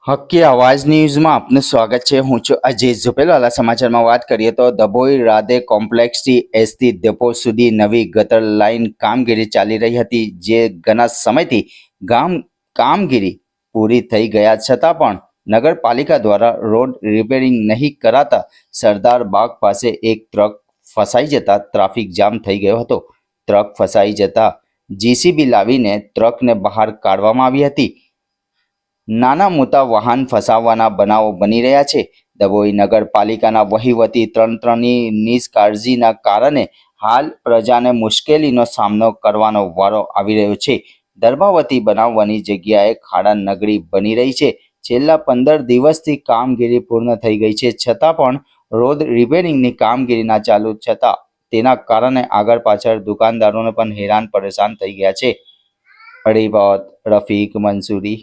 હક્કી આવાજ ન્યૂઝમાં આપનું સ્વાગત છે। હું છું અજીત ઝુપેલવાલા। સમાચારમાં વાત કરીએ તો ડભોઈ રાધે કોમ્પ્લેક્સથી એસટી ડેપો સુધી નવી ગટર લાઇન કામગીરી ચાલી રહી હતી, જે ઘણા સમયથી કામગીરી પૂરી થઈ ગયા છતાં પણ નગરપાલિકા દ્વારા રોડ રિપેરિંગ નહીં કરાતા સરદાર બાગ પાસે એક ટ્રક ફસાઈ જતા ટ્રાફિક જામ થઈ ગયો હતો। ટ્રક ફસાઈ જતા જીસીબી લાવીને ટ્રકને બહાર કાઢવામાં આવી હતી। નાના મોટા વાહન ફસાવાના બનાવો બની રહ્યા છે। ડભોઈ નગરપાલિકાના વહીવટી તંત્રની નિષ્કાળજીના કારણે હાલ પ્રજાને મુશ્કેલીનો સામનો કરવાનો વારો આવી રહ્યો છે। દર્ભાવતી બનાવવાની જગ્યાએ ખાડા નગરી બની રહી છે। છેલ્લા 15 દિવસથી કામગીરી પૂર્ણ થઈ ગઈ છે, છતાં પણ રોડ રિપેરિંગની કામગીરી ના ચાલુ છતાં તેના કારણે આગળ પાછળ દુકાનદારોને પણ હેરાન પરેશાન થઈ ગયા છે। રિપોર્ટ રફીક મંસૂરી।